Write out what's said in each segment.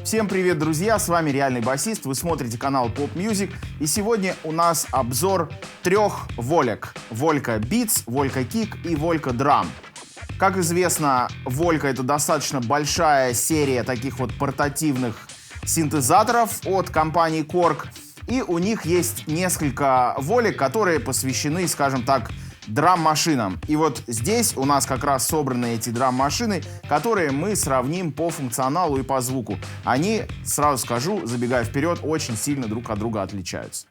Всем привет, друзья! С вами Реальный Басист, вы смотрите канал Pop Music, и сегодня у нас обзор трех волек. Volca Beats, Volca Kick и Volca Drum. Как известно, Volca — это достаточно большая серия таких вот портативных синтезаторов от компании Korg, и у них есть несколько волек, которые посвящены, скажем так, драм-машинам. И вот здесь у нас как раз собраны эти драм-машины, которые мы сравним по функционалу и по звуку. Они, сразу скажу, забегая вперед, очень сильно друг от друга отличаются.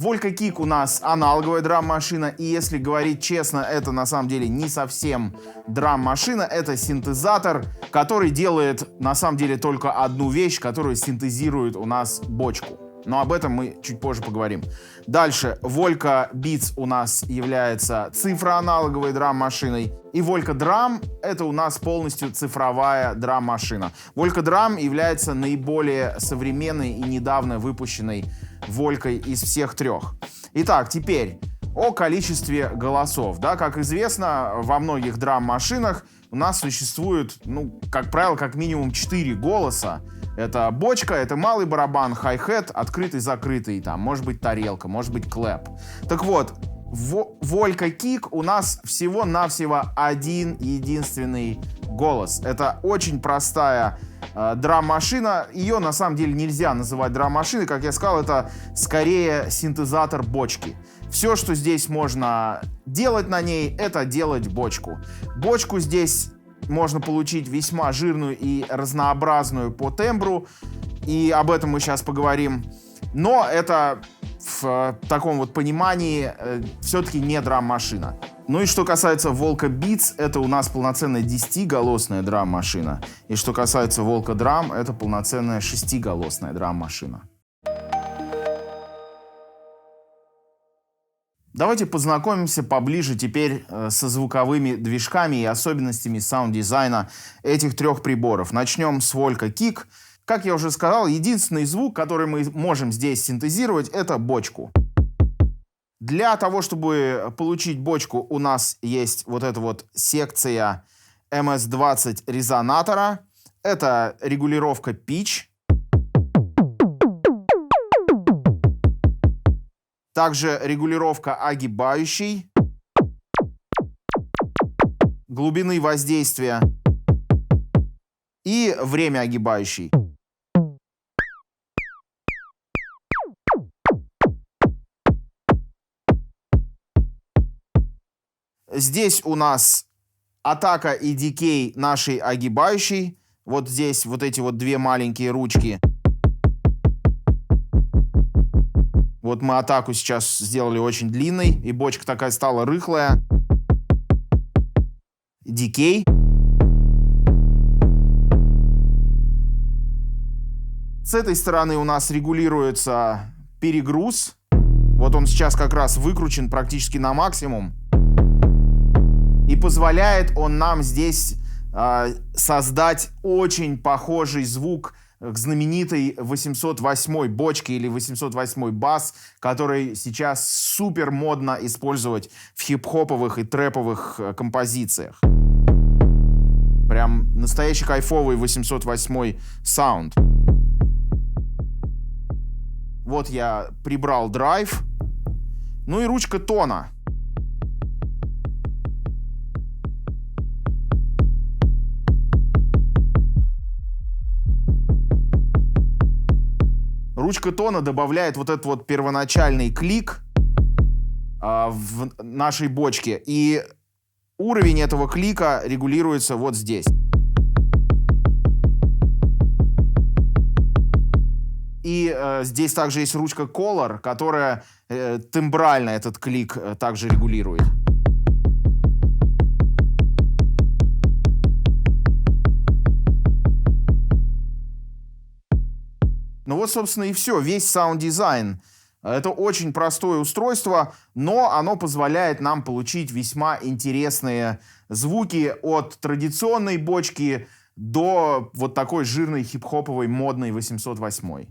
Volca Kick у нас аналоговая драм-машина, и если говорить честно, это на самом деле не совсем драм-машина, это синтезатор, который делает на самом деле только одну вещь, которую синтезирует у нас бочку. Но об этом мы чуть позже поговорим. Дальше, Volca Beats у нас является цифроаналоговой драм-машиной, и Volca Drum — это у нас полностью цифровая драм-машина. Volca Drum является наиболее современной и недавно выпущенной Волькой из всех трех. Итак, теперь о количестве голосов. Да, как известно, во многих драм-машинах у нас существует, как правило, как минимум 4 голоса. Это бочка, это малый барабан, хай-хет, открытый-закрытый, там, может быть, тарелка, может быть, клэп. Так вот, в Volca Kick у нас всего-навсего один единственный голос. Это очень простая драм-машина. Ее на самом деле нельзя называть драм-машиной. Как я сказал, это скорее синтезатор бочки. Все, что здесь можно делать на ней, это делать бочку. Бочку здесь можно получить весьма жирную и разнообразную по тембру. И об этом мы сейчас поговорим. Но это в таком вот понимании все-таки не драм-машина. Ну и что касается Volca Beats, это у нас полноценная 10-голосная драм-машина. И что касается Volca Drum, это полноценная 6-голосная драм-машина. Давайте познакомимся поближе теперь со звуковыми движками и особенностями саунд-дизайна этих трех приборов. Начнем с Volca Kick. Как я уже сказал, единственный звук, который мы можем здесь синтезировать, это бочку. Для того, чтобы получить бочку, у нас есть вот эта вот секция MS-20 резонатора. Это регулировка pitch. Также регулировка огибающей, глубины воздействия и время огибающей. Здесь у нас атака и дикей нашей огибающей. Вот здесь вот эти вот две маленькие ручки. Вот мы атаку сейчас сделали очень длинной, и бочка такая стала рыхлая. Дикей. С этой стороны у нас регулируется перегруз. Вот он сейчас как раз выкручен практически на максимум. И позволяет он нам здесь создать очень похожий звук к знаменитой 808 бочке или 808 бас, который сейчас супер модно использовать в хип-хоповых и трэповых композициях. Прям настоящий кайфовый 808 саунд. Вот я прибрал драйв. Ну и ручка тона. Ручка тона добавляет вот этот вот первоначальный клик в нашей бочке. И уровень этого клика регулируется вот здесь. И здесь также есть ручка Color, которая тембрально этот клик также регулирует. Ну вот, собственно, и все. Весь саунд-дизайн. Это очень простое устройство, но оно позволяет нам получить весьма интересные звуки от традиционной бочки до вот такой жирной хип-хоповой модной 808.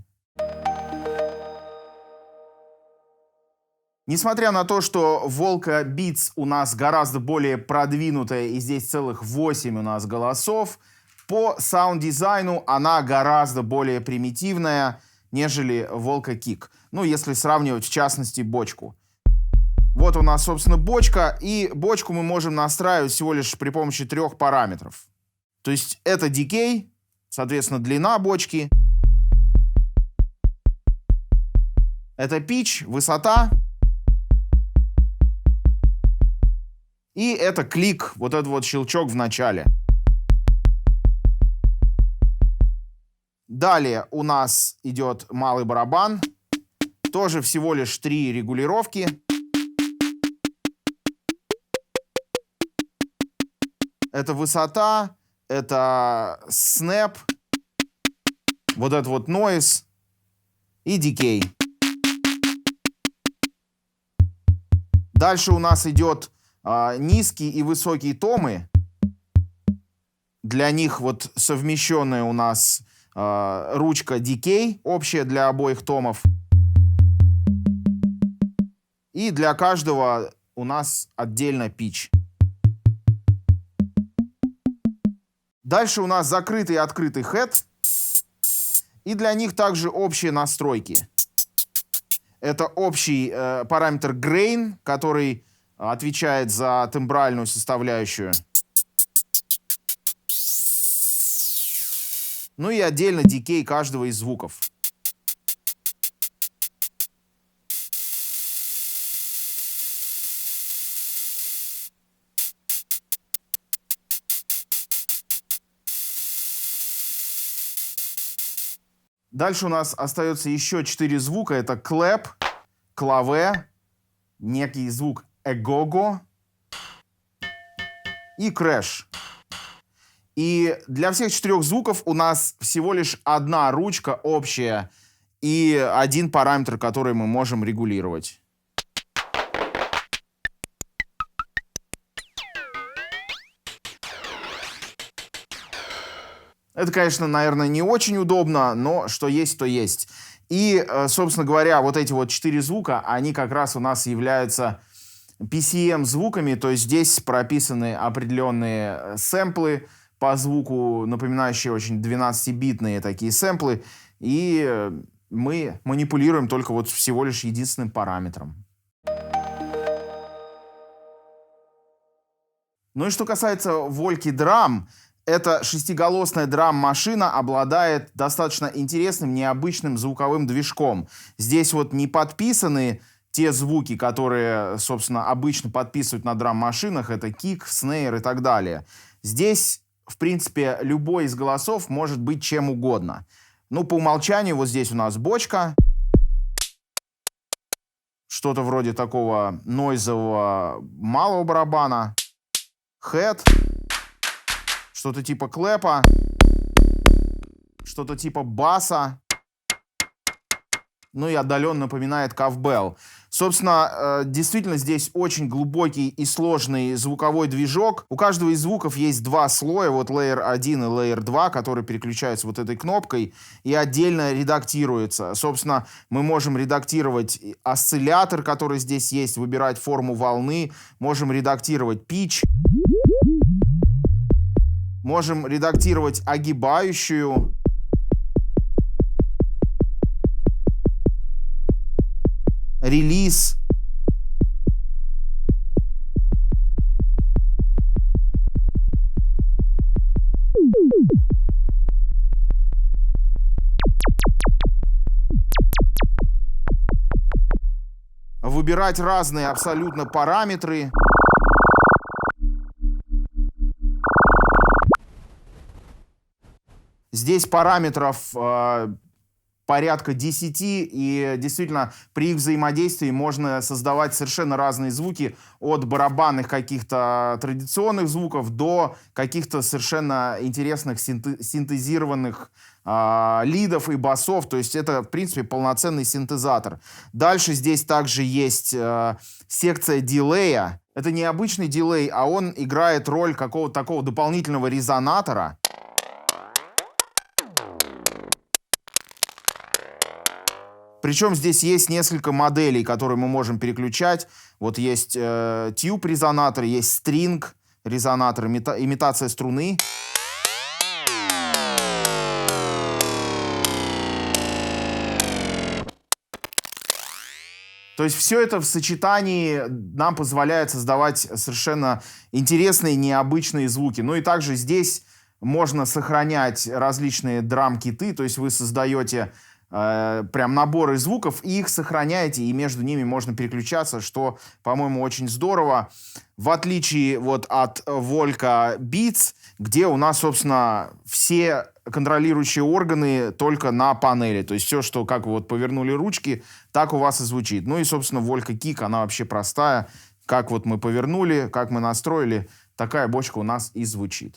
Несмотря на то, что Volca Beats у нас гораздо более продвинутая, и здесь целых 8 у нас голосов, по саунд-дизайну она гораздо более примитивная, нежели Volca Kick. Ну, если сравнивать, в частности, бочку. Вот у нас, собственно, бочка, и бочку мы можем настраивать всего лишь при помощи 3 параметров. То есть это decay, соответственно, длина бочки. Это pitch, высота. И это клик, вот этот вот щелчок в начале. Далее у нас идет малый барабан. Тоже всего лишь 3 регулировки. Это высота, это снэп, вот этот вот noise и decay. Дальше у нас идет низкие и высокие томы. Для них вот совмещенная у нас ручка decay, общая для обоих томов. И для каждого у нас отдельно pitch. Дальше у нас закрытый и открытый head. И для них также общие настройки. Это общий параметр grain, который отвечает за тембральную составляющую. Ну и отдельно decay каждого из звуков. Дальше у нас остается еще 4 звука. Это clap, клаве, некий звук эгого и crash. И для всех 4 звуков у нас всего лишь одна ручка общая и один параметр, который мы можем регулировать. Это, конечно, наверное, не очень удобно, но что есть, то есть. И, собственно говоря, вот эти вот 4 звука, они как раз у нас являются PCM-звуками, то есть здесь прописаны определенные сэмплы по звуку, напоминающие очень 12-битные такие сэмплы, и мы манипулируем только вот всего лишь единственным параметром. Ну и что касается Volca Drum, эта шестиголосная драм-машина обладает достаточно интересным, необычным звуковым движком. Здесь вот не подписаны те звуки, которые, собственно, обычно подписывают на драм-машинах. Это кик, снейр и так далее. Здесь, в принципе, любой из голосов может быть чем угодно. Ну, по умолчанию вот здесь у нас бочка. Что-то вроде такого нойзового малого барабана. Хэт. Что-то типа клэпа, что-то типа баса, ну и отдаленно напоминает ковбелл. Собственно, действительно здесь очень глубокий и сложный звуковой движок. У каждого из звуков есть 2 слоя, вот Layer 1 и Layer 2, которые переключаются вот этой кнопкой и отдельно редактируются. Собственно, мы можем редактировать осциллятор, который здесь есть, выбирать форму волны, можем редактировать pitch. Можем редактировать огибающую. Релиз. Выбирать разные абсолютно параметры. Здесь параметров порядка 10, и действительно при их взаимодействии можно создавать совершенно разные звуки, от барабанных каких-то традиционных звуков до каких-то совершенно интересных синтезированных лидов и басов. То есть это, в принципе, полноценный синтезатор. Дальше здесь также есть секция дилея. Это не обычный дилей, а он играет роль какого-то такого дополнительного резонатора. Причем здесь есть несколько моделей, которые мы можем переключать. Вот есть тюб-резонатор, есть стринг-резонатор, имитация струны. То есть все это в сочетании нам позволяет создавать совершенно интересные, необычные звуки. Ну и также здесь можно сохранять различные драм-киты, то есть вы создаете прям наборы звуков и их сохраняете, и между ними можно переключаться, что, по-моему, очень здорово. В отличие вот от Volca Beats, где у нас, собственно, все контролирующие органы только на панели. То есть все, что как вы вот повернули ручки, так у вас и звучит. Ну и, собственно, Volca Kick, она вообще простая. Как вот мы повернули, как мы настроили, такая бочка у нас и звучит.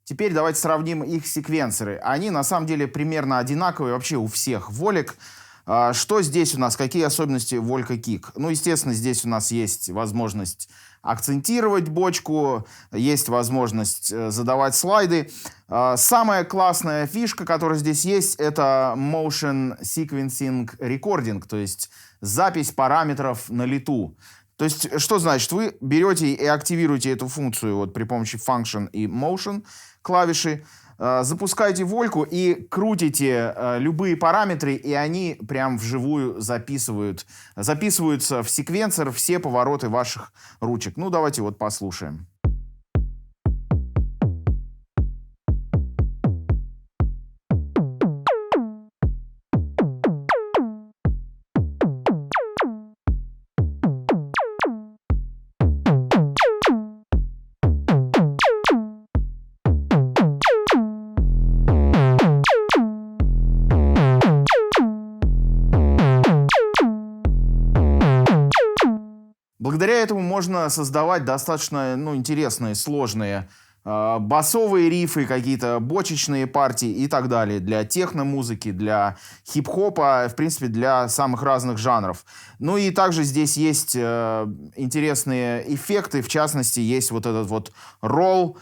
Теперь давайте сравним их секвенсоры. Они на самом деле примерно одинаковые вообще у всех волек. Что здесь у нас? Какие особенности Volca Kick? Ну, естественно, здесь у нас есть возможность акцентировать бочку, есть возможность задавать слайды. Самая классная фишка, которая здесь есть, это Motion Sequencing Recording, то есть запись параметров на лету. То есть, что значит? Вы берете и активируете эту функцию вот при помощи Function и Motion клавиши, запускаете вольку и крутите любые параметры, и они прям вживую записываются в секвенсор все повороты ваших ручек. Ну, давайте вот послушаем. Благодаря этому можно создавать достаточно интересные, сложные басовые рифы, какие-то бочечные партии и так далее. Для техно-музыки, для хип-хопа, в принципе, для самых разных жанров. Ну и также здесь есть интересные эффекты. В частности, есть вот этот вот ролл.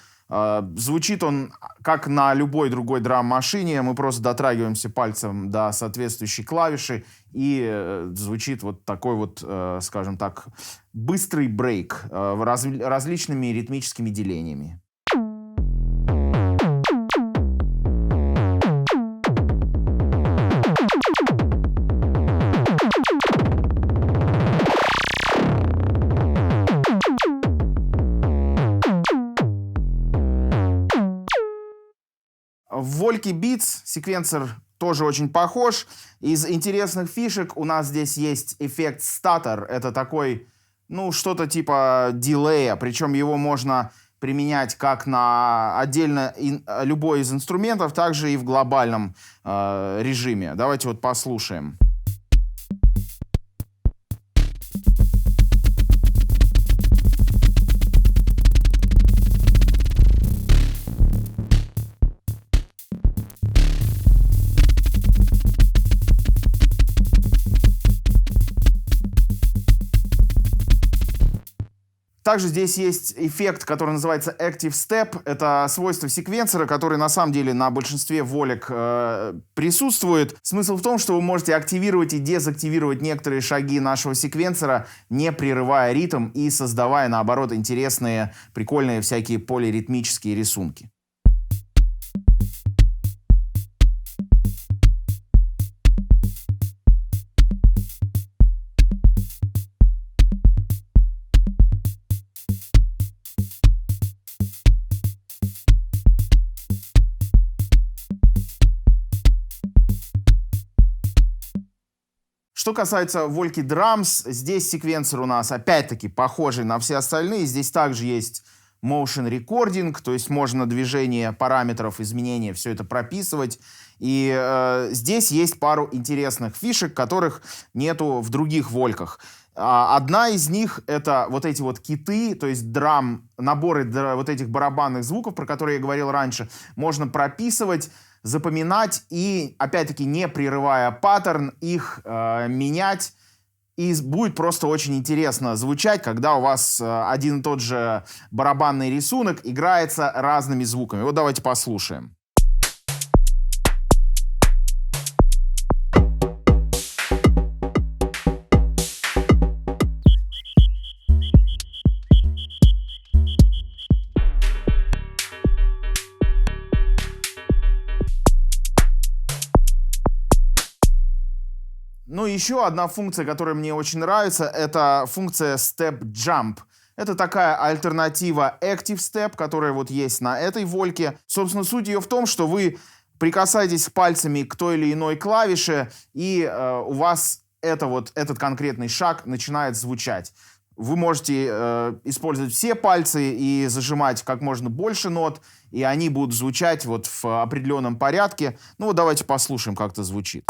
Звучит он как на любой другой драм-машине. Мы просто дотрагиваемся пальцем до соответствующей клавиши, и звучит вот такой вот, скажем так, быстрый брейк различными ритмическими делениями. В Volca Beats секвенсор тоже очень похож. Из интересных фишек у нас здесь есть эффект статтер. Это такой, что-то типа дилея. Причем его можно применять как на отдельно любой из инструментов, также и в глобальном режиме. Давайте вот послушаем. Также здесь есть эффект, который называется Active Step. Это свойство секвенсора, который на самом деле на большинстве волек присутствует. Смысл в том, что вы можете активировать и дезактивировать некоторые шаги нашего секвенсора, не прерывая ритм и создавая, наоборот, интересные, прикольные всякие полиритмические рисунки. Что касается Volca Drums, здесь секвенсор у нас опять-таки похожий на все остальные. Здесь также есть Motion Recording, то есть можно движение параметров, изменения, все это прописывать. И здесь есть пару интересных фишек, которых нету в других вольках. Одна из них — это вот эти вот киты, то есть наборы вот этих барабанных звуков, про которые я говорил раньше, можно прописывать, запоминать и, опять-таки, не прерывая паттерн, их менять. И будет просто очень интересно звучать, когда у вас один и тот же барабанный рисунок играется разными звуками. Вот давайте послушаем. и еще одна функция, которая мне очень нравится, это функция Step Jump. Это такая альтернатива Active Step, которая вот есть на этой вольке. Собственно, суть ее в том, что вы прикасаетесь пальцами к той или иной клавише, и у вас этот конкретный шаг начинает звучать. Вы можете использовать все пальцы и зажимать как можно больше нот, и они будут звучать вот в определенном порядке. Ну вот давайте послушаем, как это звучит.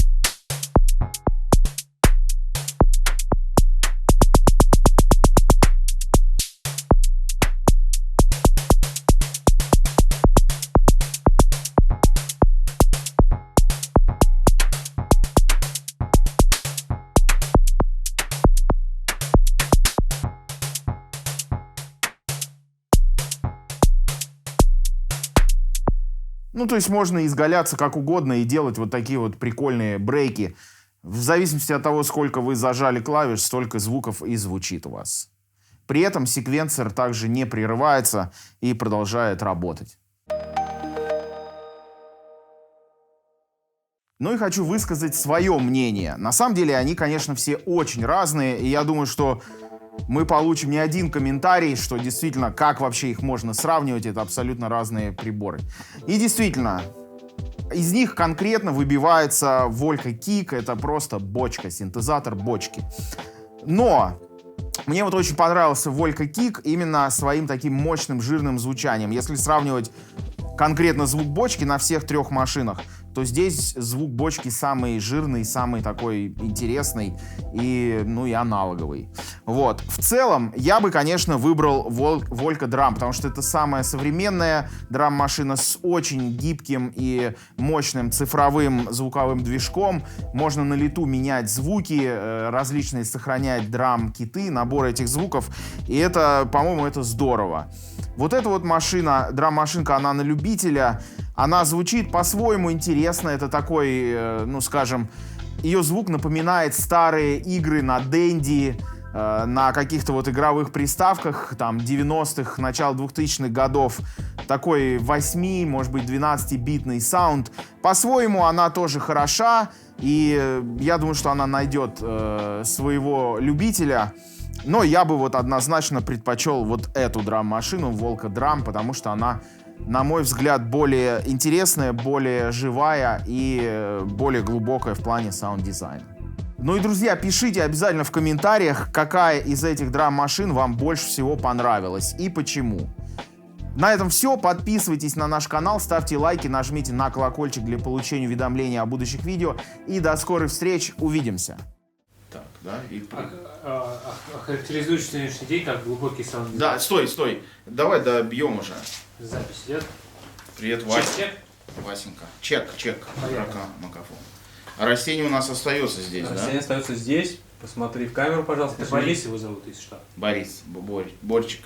Ну, то есть можно изгаляться как угодно и делать вот такие вот прикольные брейки. В зависимости от того, сколько вы зажали клавиш, столько звуков и звучит у вас. При этом секвенсор также не прерывается и продолжает работать. Ну и хочу высказать свое мнение. На самом деле они, конечно, все очень разные, и я думаю, что мы получим не один комментарий, что действительно, как вообще их можно сравнивать, это абсолютно разные приборы. И действительно, из них конкретно выбивается Volca Kick, это просто бочка, синтезатор бочки. Но мне вот очень понравился Volca Kick именно своим таким мощным, жирным звучанием. Если сравнивать конкретно звук бочки на всех трех машинах, то здесь звук бочки самый жирный, самый такой интересный и, ну, и аналоговый. Вот. В целом, я бы, конечно, выбрал Volca Drum, потому что это самая современная драм-машина с очень гибким и мощным цифровым звуковым движком. Можно на лету менять звуки, различные сохранять драм-киты, набор этих звуков. И это, по-моему, это здорово. Вот эта вот машина, драм-машинка, она на любителя. Она звучит по-своему интересно. Это такой, ну, скажем, ее звук напоминает старые игры на Dendy, на каких-то вот игровых приставках, там, 90-х, начала 2000-х годов. Такой 8, может быть, 12-битный саунд. По-своему она тоже хороша, и я думаю, что она найдет своего любителя. Но я бы вот однозначно предпочел вот эту драм-машину, Volca Drum, потому что она, на мой взгляд, более интересная, более живая и более глубокая в плане саунд-дизайна. Ну и, друзья, пишите обязательно в комментариях, какая из этих драм-машин вам больше всего понравилась и почему. На этом все. Подписывайтесь на наш канал, ставьте лайки, нажмите на колокольчик для получения уведомлений о будущих видео. И до скорых встреч. Увидимся. Так, да? Охарактеризуешь сегодняшний день как глубокий саунд. Да, стой. Давай добьем уже. Запись идет. Привет, Вася. Васенька. Чек. Макафон. А растение у нас остается здесь, да? Растение остается здесь. Посмотри в камеру, пожалуйста. Это Борис его зовут, если что. Борис, Борчик.